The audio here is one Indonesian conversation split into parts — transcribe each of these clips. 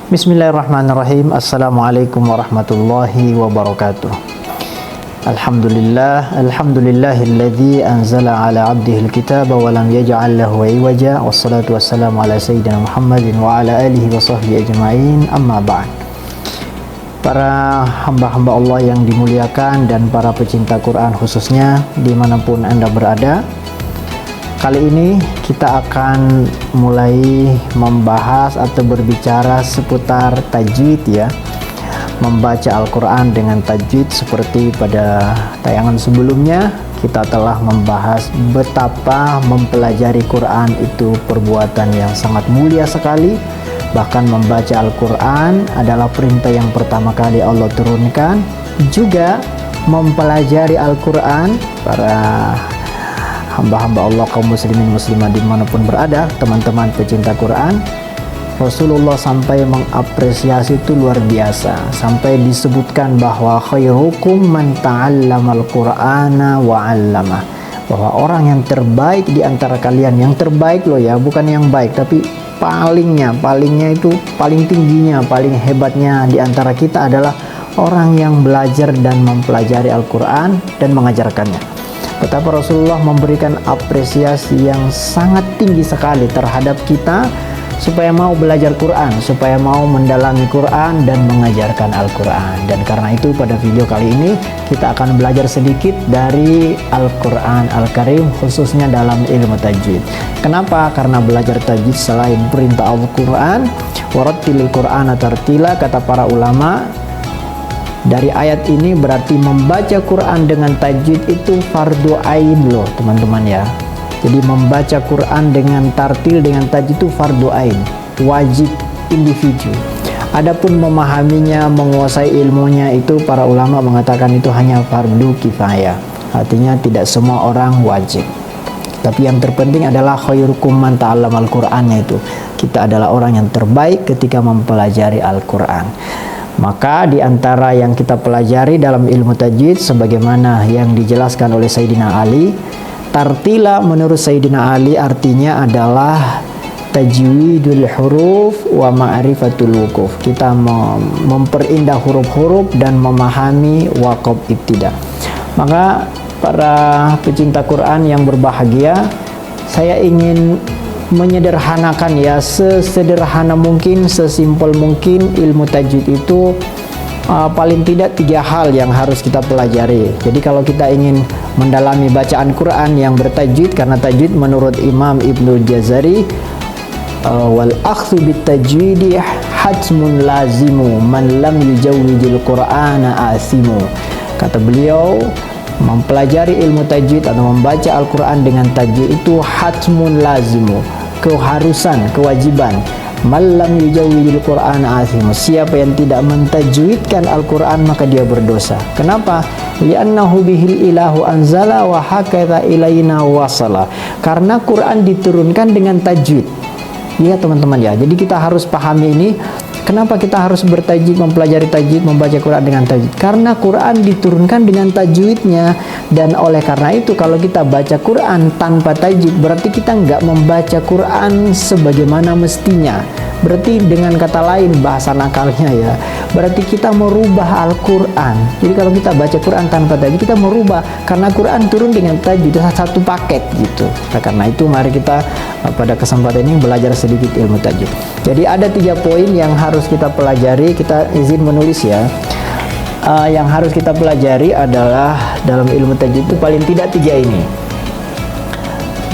Bismillahirrahmanirrahim. Assalamualaikum warahmatullahi wabarakatuh. Alhamdulillahilladzi anzala ala abdihil kitaba wa lam yaj'al lahu iwaja. Wassalatu wassalamu ala sayyidina Muhammadin wa ala alihi wa sahbihi ajma'in. Amma ba'd. Para hamba-hamba Allah yang dimuliakan dan para pecinta Quran khususnya dimanapun Anda berada, kali ini kita akan mulai membahas atau berbicara seputar tajwid ya. Membaca Al-Quran dengan tajwid. Seperti pada tayangan sebelumnya kita telah membahas betapa mempelajari Quran itu perbuatan yang sangat mulia sekali. Bahkan membaca Al-Quran adalah perintah yang pertama kali Allah turunkan. Juga mempelajari Al-Quran, para hamba-hamba Allah, kaum muslimin muslimah dimanapun berada, teman-teman pecinta Quran, Rasulullah sampai mengapresiasi itu luar biasa, sampai disebutkan bahwa khairukum man ta'allamal Qur'ana wa 'allamah, bahwa orang yang terbaik di antara kalian, yang terbaik loh ya, bukan yang baik tapi palingnya itu paling tingginya, paling hebatnya di antara kita adalah orang yang belajar dan mempelajari Al-Quran dan mengajarkannya. Betapa Rasulullah memberikan apresiasi yang sangat tinggi sekali terhadap kita supaya mau belajar Quran, supaya mau mendalami Quran dan mengajarkan Al-Quran. Dan karena itu pada video kali ini kita akan belajar sedikit dari Al-Quran Al-Karim, khususnya dalam ilmu tajwid. Kenapa? Karena belajar tajwid selain perintah Al-Quran, warattilil Qur'ana tartila, kata para ulama, dari ayat ini berarti membaca Quran dengan tajwid itu fardu ain loh teman-teman ya. Jadi membaca Quran dengan tartil, dengan tajwid itu fardu ain, wajib individu. Adapun memahaminya, menguasai ilmunya, itu para ulama mengatakan itu hanya fardu kifayah. Artinya tidak semua orang wajib. Tapi yang terpenting adalah khairukum man ta'allamal Qur'annya itu. Kita adalah orang yang terbaik ketika mempelajari Al-Quran. Maka di antara yang kita pelajari dalam ilmu tajwid sebagaimana yang dijelaskan oleh Sayyidina Ali, tartila menurut Sayyidina Ali artinya adalah tajwidul huruf wa ma'rifatul wukuf. Kita memperindah huruf-huruf dan memahami waqaf ibtida. Maka para pecinta Quran yang berbahagia, saya ingin menyederhanakan ya, sesederhana mungkin, sesimpel mungkin ilmu tajwid itu paling tidak 3 hal yang harus kita pelajari. Jadi kalau kita ingin mendalami bacaan Quran yang bertajwid, karena tajwid menurut Imam Ibnu Jazari, wal akhdhu bit tajwidi hatmun lazimu man lam yujawwidil Qur'ana asimu. Kata beliau, mempelajari ilmu tajwid atau membaca Al-Quran dengan tajwid itu hatmun lazimu, keharusan, kewajiban. Malam yujawwidil Qur'an asimu, siapa yang tidak mentajwidkan Al-Quran maka dia berdosa. Kenapa? Li'annahu bihil ilahu anzala wa hakadha ilaina wasala. Karena Quran diturunkan dengan tajwid. Ya teman-teman ya, jadi kita harus pahami ini. Kenapa kita harus bertajwid, mempelajari tajwid, membaca Quran dengan tajwid? Karena Quran diturunkan dengan tajwidnya. Dan oleh karena itu kalau kita baca Quran tanpa tajwid, berarti kita nggak membaca Quran sebagaimana mestinya. Berarti dengan kata lain, bahasa nakalnya ya, berarti kita merubah Al-Quran. Jadi kalau kita baca Quran tanpa tajwid, kita merubah. Karena Quran turun dengan tajwid, itu satu paket gitu. Nah, karena itu mari kita pada kesempatan ini belajar sedikit ilmu tajwid. Jadi ada 3 poin yang harus kita pelajari. Kita izin menulis ya. Yang harus kita pelajari adalah dalam ilmu tajwid itu paling tidak 3 ini.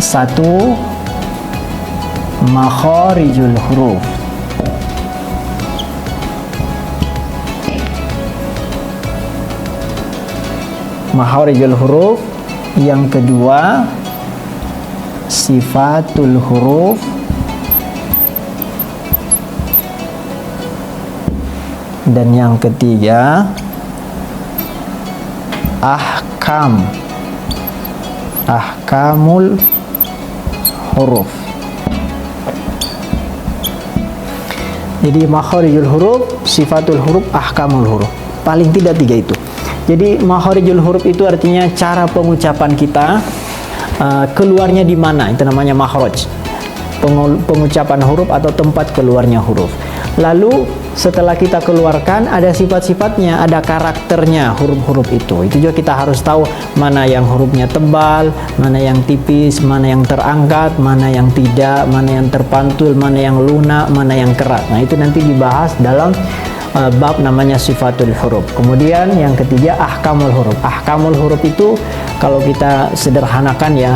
1. Makharijul huruf. Makharijul huruf. Yang kedua, sifatul huruf. Dan yang ketiga, ahkamul huruf. Jadi makharijul huruf, sifatul huruf, ahkamul huruf. Paling tidak 3 itu. Jadi makharijul huruf itu artinya cara pengucapan kita, keluarnya di mana, itu namanya makhraj. Pengucapan huruf atau tempat keluarnya huruf. Lalu setelah kita keluarkan ada sifat-sifatnya, ada karakternya huruf-huruf itu. Itu juga kita harus tahu mana yang hurufnya tebal, mana yang tipis, mana yang terangkat, mana yang tidak, mana yang terpantul, mana yang lunak, mana yang keras. Nah, itu nanti dibahas dalam bab namanya sifatul huruf. Kemudian yang ketiga ahkamul huruf. Ahkamul huruf itu kalau kita sederhanakan ya,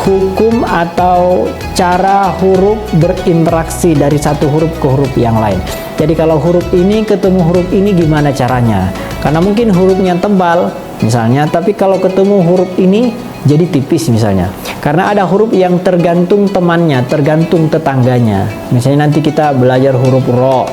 hukum atau cara huruf berinteraksi dari satu huruf ke huruf yang lain. Jadi kalau huruf ini ketemu huruf ini gimana caranya? Karena mungkin hurufnya tebal misalnya, tapi kalau ketemu huruf ini jadi tipis misalnya. Karena ada huruf yang tergantung temannya, tergantung tetangganya. Misalnya nanti kita belajar huruf ro.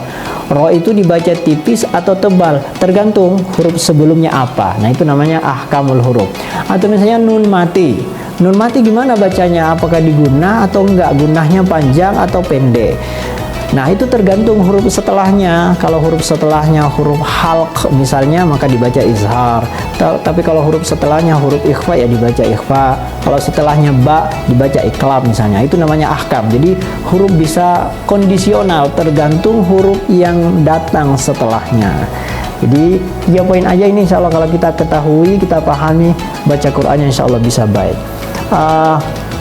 Ro itu dibaca tipis atau tebal, tergantung huruf sebelumnya apa. Nah, itu namanya ahkamul huruf. Atau misalnya nun mati. Nun mati gimana bacanya? Apakah diguna atau enggak? Gunahnya panjang atau pendek? Nah, itu tergantung huruf setelahnya. Kalau huruf setelahnya huruf halq misalnya, maka dibaca izhar. Tapi kalau huruf setelahnya huruf ikhfa, ya dibaca ikhfa. Kalau setelahnya ba, dibaca iklab misalnya. Itu namanya ahkam. Jadi huruf bisa kondisional, tergantung huruf yang datang setelahnya. Jadi 3 poin aja ini, insya Allah kalau kita ketahui, kita pahami, baca Qur'annya insya Allah bisa baik.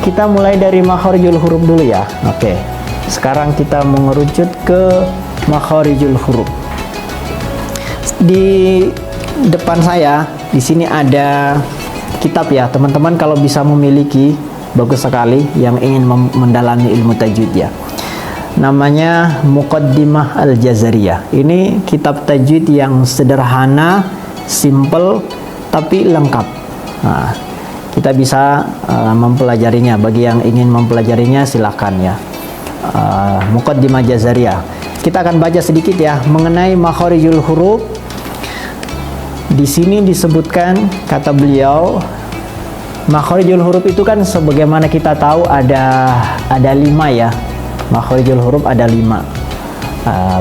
Kita mulai dari makharijul huruf dulu ya. Oke. Sekarang kita mengerucut ke makharijul huruf. Di depan saya di sini ada kitab ya, teman-teman kalau bisa memiliki bagus sekali yang ingin mendalami ilmu tajwid ya. Namanya Muqaddimah Al-Jazariyah. Ini kitab tajwid yang sederhana, simple tapi lengkap. Nah, kita bisa mempelajarinya. Bagi yang ingin mempelajarinya silakan ya. Muqaddimah Jazariyah. Kita akan baca sedikit ya mengenai makharijul huruf. Di sini disebutkan, kata beliau, makharijul huruf itu kan sebagaimana kita tahu ada 5 ya. Makharijul huruf ada 5.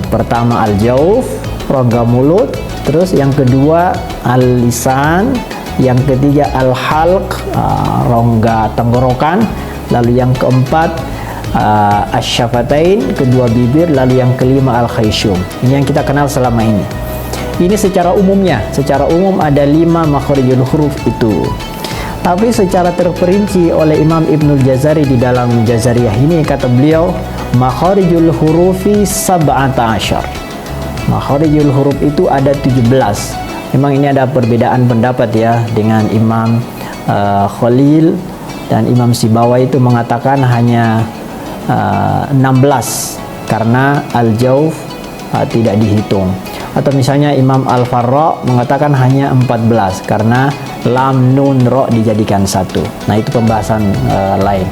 Pertama al-jauf, rongga mulut, terus yang kedua al-lisan, yang ketiga al-halq, rongga tenggorokan, lalu yang keempat asyafatain, kedua bibir, lalu yang kelima al-khayshum. Ini yang kita kenal selama ini. Ini secara umumnya, secara umum ada 5 makharijul huruf itu. Tapi secara terperinci oleh Imam Ibnul Jazari di dalam Jazariyah ini, kata beliau, makharijul hurufi sab'ata asyar. Makharijul huruf itu ada 17. Memang ini ada perbedaan pendapat ya dengan Imam Khalil dan Imam Sibawa itu mengatakan hanya 16 karena al-jauf tidak dihitung. Atau misalnya Imam Al-Farra mengatakan hanya 14 karena lam, nun, ro dijadikan satu. Nah, itu pembahasan lain.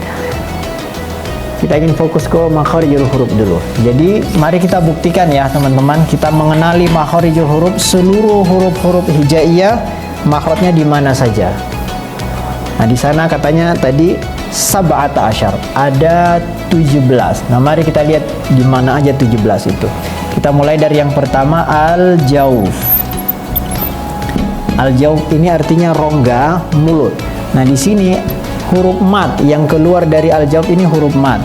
Kita ingin fokus ke makharijul huruf dulu. Jadi mari kita buktikan ya teman-teman, kita mengenali makharijul huruf, seluruh huruf-huruf hijaiyah makhrajnya di mana saja. Nah, di sana katanya tadi sab'ata asyar, ada 17. Nah, mari kita lihat di mana aja 17 itu. Kita mulai dari yang pertama al-jauf. Al-jauf ini artinya rongga mulut. Nah, di sini huruf mad yang keluar dari al-jauf ini huruf mad.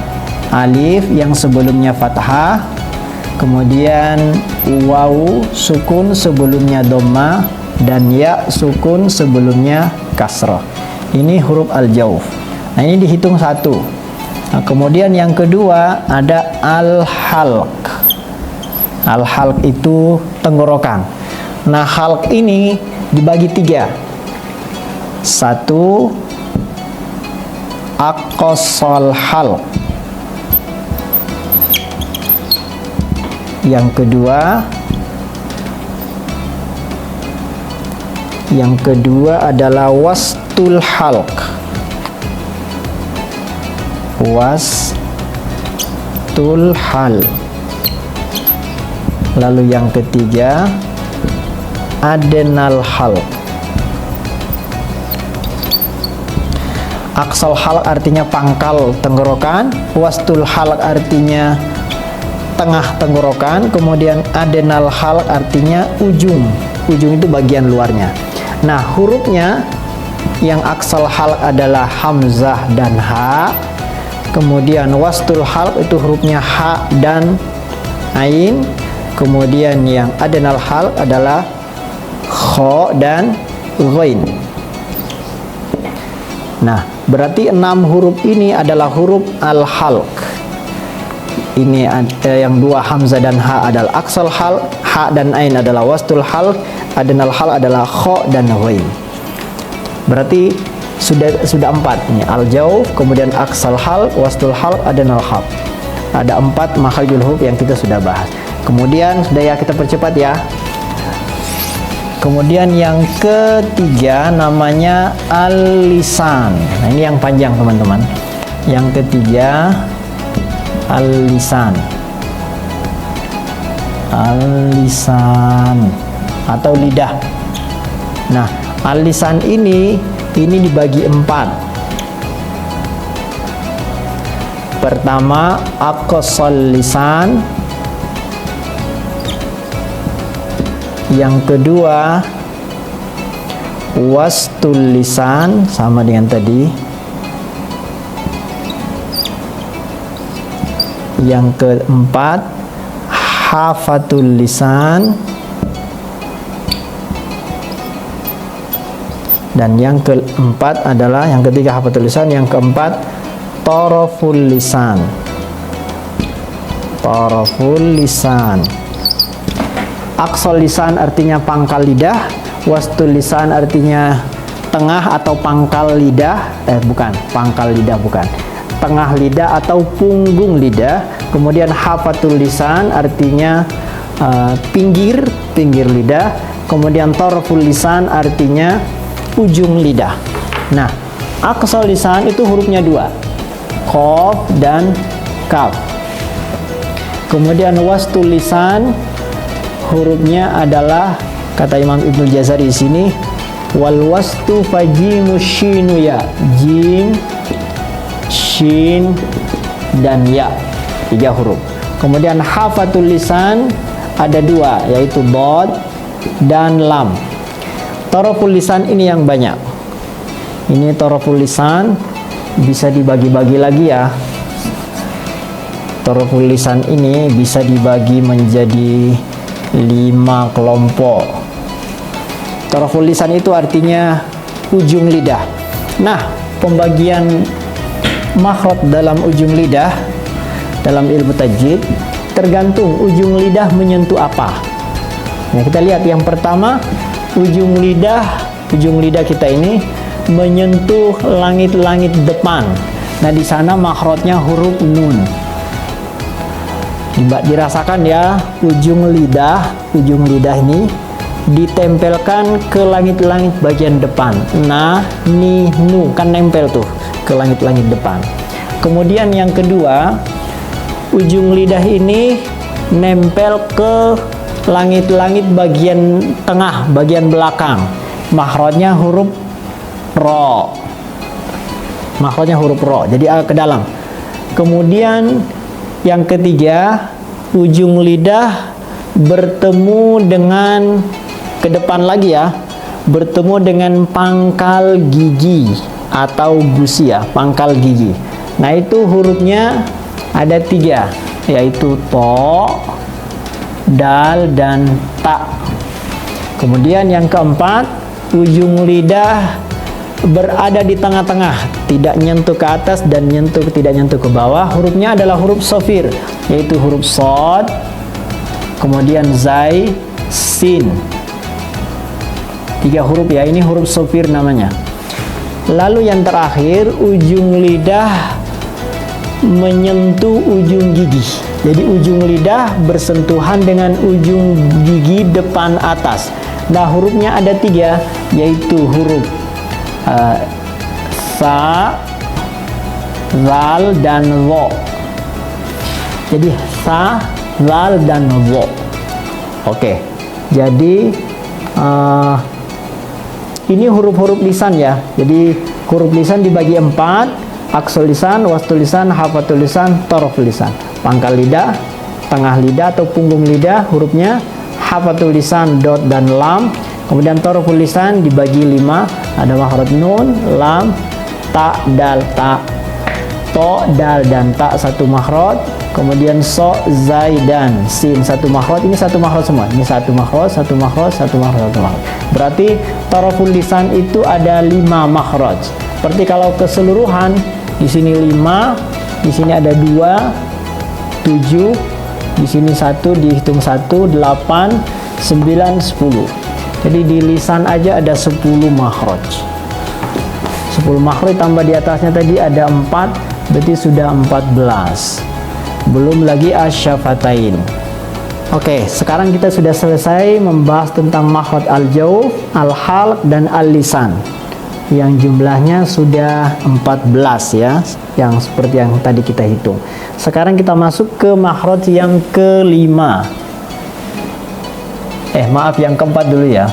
Alif yang sebelumnya fathah, kemudian waw sukun sebelumnya dhamma, dan ya sukun sebelumnya kasrah. Ini huruf al-jauf. Nah, ini dihitung 1. Nah, kemudian yang kedua ada al-halq. Al-halq itu tenggorokan. Nah, halq ini dibagi 3. 1 aqsal halq. Yang kedua adalah wastul halq. Wastul halq. Lalu yang ketiga adnal halq. Aqsal halq artinya pangkal tenggorokan, wastul halq artinya tengah tenggorokan, kemudian adnal halq artinya ujung. Ujung itu bagian luarnya. Nah, hurufnya yang aqsal halq adalah hamzah dan ha. Kemudian wastul halq itu hurufnya ha dan ain. Kemudian yang adnal halq adalah kha dan ghain. Nah, berarti 6 huruf ini adalah huruf al-halq. Ini yang 2 hamzah dan ha adalah aqsal halq, ha dan ain adalah wastul halq, adnal halq adalah kha dan ghain. Berarti sudah 4 ini, al-jawf, kemudian aqsal halq, wastul halq, adnal halq. Ada 4 makharijul huruf yang kita sudah bahas. Kemudian sudah ya, kita percepat ya. Kemudian yang ketiga namanya al-lisan. Nah, ini yang panjang teman-teman. Yang ketiga al-lisan. Al-lisan atau lidah. Nah, al-lisan ini dibagi 4. Pertama, aqsal lisan. Yang kedua, wastul lisan, sama dengan tadi. Yang keempat, hafatul lisan. Dan yang keempat adalah, yang ketiga hafatul lisan, yang keempat taraful lisan. Taraful lisan. Aqsal lisan artinya pangkal lidah, wastul lisan artinya tengah atau pangkal lidah, pangkal lidah bukan. Tengah lidah atau punggung lidah. Kemudian hafatul lisan artinya pinggir lidah. Kemudian taraful lisan artinya ujung lidah. Nah, aqsal lisan itu hurufnya 2, qaf dan kaf. Kemudian wastul lisan hurufnya adalah, kata Imam Ibnu Jazari di sini, wal wastu fajimu shinu ya, jim, shin dan ya, 3 huruf. Kemudian hafatul lisan ada 2, yaitu bod dan lam. Taraful lisan ini yang banyak. Ini taraful lisan bisa dibagi-bagi lagi ya. Taraful lisan ini bisa dibagi menjadi 5 kelompok. Taraful lisan itu artinya ujung lidah. Nah, pembagian makhraj dalam ujung lidah dalam ilmu tajwid tergantung ujung lidah menyentuh apa. Nah, kita lihat yang pertama, ujung lidah kita ini menyentuh langit-langit depan. Nah, di sana makhrajnya huruf nun. Dirasakan ya, ujung lidah ini ditempelkan ke langit-langit bagian depan. Nah, ni, nu kan nempel tuh ke langit-langit depan. Kemudian yang kedua, ujung lidah ini nempel ke langit-langit bagian tengah, bagian belakang. Makhrajnya huruf ro. Makhrajnya huruf ro, jadi ke dalam. Kemudian yang ketiga, ujung lidah bertemu dengan, ke depan lagi ya, bertemu dengan pangkal gigi atau gusi ya, pangkal gigi. Nah, itu hurufnya ada 3, yaitu to, dal, dan ta. Kemudian yang keempat, ujung lidah berada di tengah-tengah, tidak nyentuh ke atas dan tidak nyentuh ke bawah. Hurufnya adalah huruf shafir, yaitu huruf shad, kemudian zai, sin. 3 huruf ya, ini huruf shafir namanya. Lalu yang terakhir, ujung lidah menyentuh ujung gigi. Jadi ujung lidah bersentuhan dengan ujung gigi depan atas. Nah, hurufnya ada 3, yaitu huruf sa, zal, dan wo. Jadi sa, zal, dan wo. Oke, jadi ini huruf-huruf lisan ya. Jadi huruf lisan dibagi 4, aqsal lisan, wastul lisan, hafatul lisan, taraful lisan. Pangkal lidah, tengah lidah atau punggung lidah, hurufnya hafatul lisan, dot, dan lam. Kemudian taraful lisan dibagi 5, ada makhraj nun, lam, ta, dal, ta. to, dal, dan ta satu makhraj, kemudian so, zai, dan sin satu makhraj. Ini satu makhraj semua. Ini satu makhraj, satu makhraj, satu makhraj, satu makhraj. Berarti taraful lisan itu ada 5 makhraj. Seperti kalau keseluruhan di sini 5, di sini ada 2, 7, di sini 1, dihitung 1, 8, 9, 10. Jadi di lisan aja ada 10 makhraj. 10 makhraj tambah di atasnya tadi ada 4, berarti sudah 14. Belum lagi asyafatain. Oke, sekarang kita sudah selesai membahas tentang makhraj al-jawf, al-halq, dan al-lisan, yang jumlahnya sudah 14 ya, yang seperti yang tadi kita hitung. Sekarang kita masuk ke makhraj yang kelima. Maaf, yang keempat dulu ya.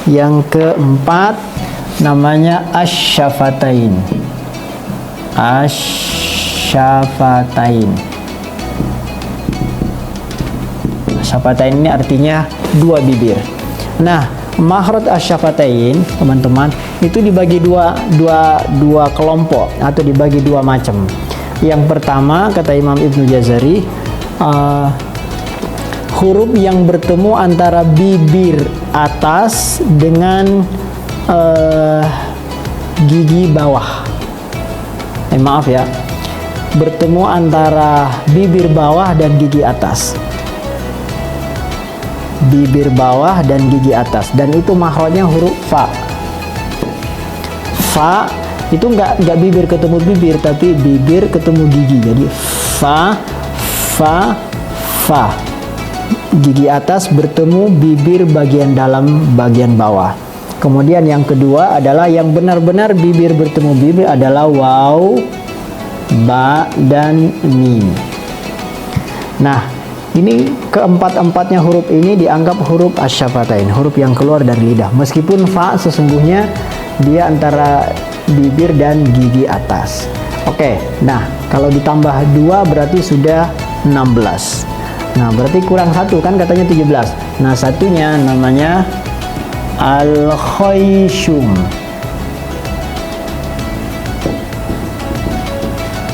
Yang keempat namanya asyafatain. Asyafatain. Asyafatain ini artinya 2 bibir. Nah, makhraj asyafatain, teman-teman, itu dibagi dua kelompok atau dibagi 2 macam. Yang pertama, kata Imam Ibnu Jazari, huruf yang bertemu antara bibir atas dengan gigi bawah. Maaf ya, bertemu antara bibir bawah dan gigi atas. Bibir bawah dan gigi atas, dan itu makhrajnya huruf fa. Fa itu nggak bibir ketemu bibir, tapi bibir ketemu gigi. Jadi fa, fa, fa. Gigi atas bertemu bibir bagian dalam bagian bawah. Kemudian yang kedua adalah yang benar-benar bibir bertemu bibir adalah waw, ba, dan mim. Nah, ini keempat-empatnya huruf ini dianggap huruf asyafatain, huruf yang keluar dari lidah. Meskipun fa sesungguhnya dia antara bibir dan gigi atas. Oke, nah kalau ditambah 2 berarti sudah 16. Nah, berarti kurang 1 kan, katanya 17. Nah, satunya namanya al-khayshum.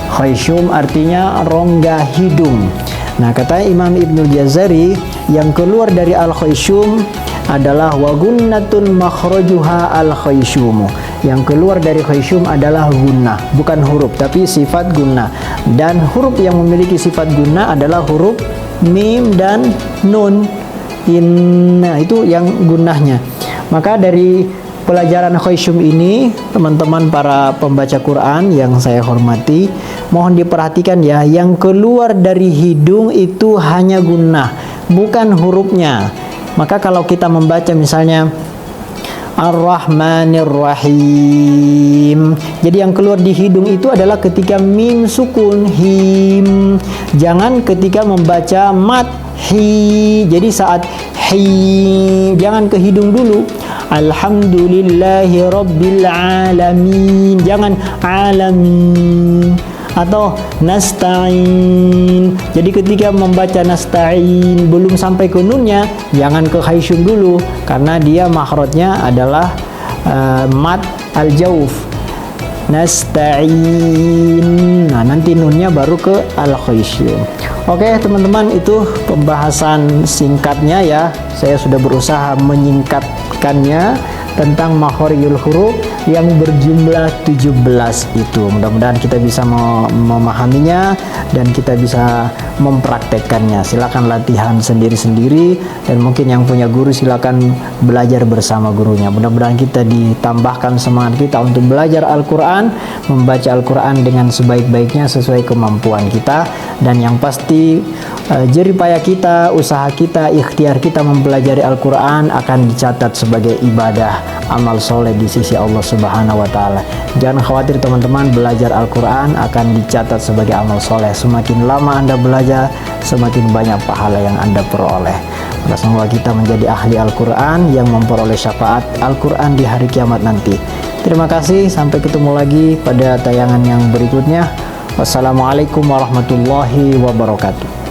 Khayshum artinya rongga hidung. Nah, kata Imam Ibnu Jazari, yang keluar dari al-khayshum adalah wa gunnatun makhrajuha al-khayshum. Yang keluar dari khayshum adalah gunnah, bukan huruf tapi sifat gunnah. Dan huruf yang memiliki sifat gunnah adalah huruf mim dan nun. Inna itu yang gunnahnya. Maka dari pelajaran khayshum ini, teman-teman para pembaca Quran yang saya hormati, mohon diperhatikan ya, yang keluar dari hidung itu hanya gunnah, bukan hurufnya. Maka kalau kita membaca misalnya Ar-Rahmanir Rahim, jadi yang keluar di hidung itu adalah ketika mim sukun, him. Jangan ketika membaca mat, hi. Jadi saat hi, jangan ke hidung dulu. Alhamdulillahi Rabbil Alamin, jangan alamin. Atau nasta'in, jadi ketika membaca nasta'in belum sampai ke nunnya, jangan ke khayshum dulu, karena dia makhrajnya adalah mat al-jawf. Nasta'in, nah nanti nunnya baru ke al-khayshum. Oke teman-teman, itu pembahasan singkatnya ya. Saya sudah berusaha menyingkatkannya tentang makhorijul huruf yang berjumlah 17 itu. Mudah-mudahan kita bisa memahaminya dan kita bisa mempraktekkannya. Silakan latihan sendiri-sendiri, dan mungkin yang punya guru silakan belajar bersama gurunya. Mudah-mudahan kita ditambahkan semangat kita untuk belajar Al-Quran, membaca Al-Quran dengan sebaik-baiknya sesuai kemampuan kita. Dan yang pasti jerih payah kita, usaha kita, ikhtiar kita mempelajari Al-Quran akan dicatat sebagai ibadah, amal soleh di sisi Allah Subhanahu wa Ta'ala. Jangan khawatir teman-teman, belajar Al-Quran akan dicatat sebagai amal soleh. Semakin lama Anda belajar, semakin banyak pahala yang Anda peroleh. Maka semoga kita menjadi ahli Al-Quran yang memperoleh syafaat Al-Quran di hari kiamat nanti. Terima kasih, sampai ketemu lagi pada tayangan yang berikutnya. Wassalamualaikum warahmatullahi wabarakatuh.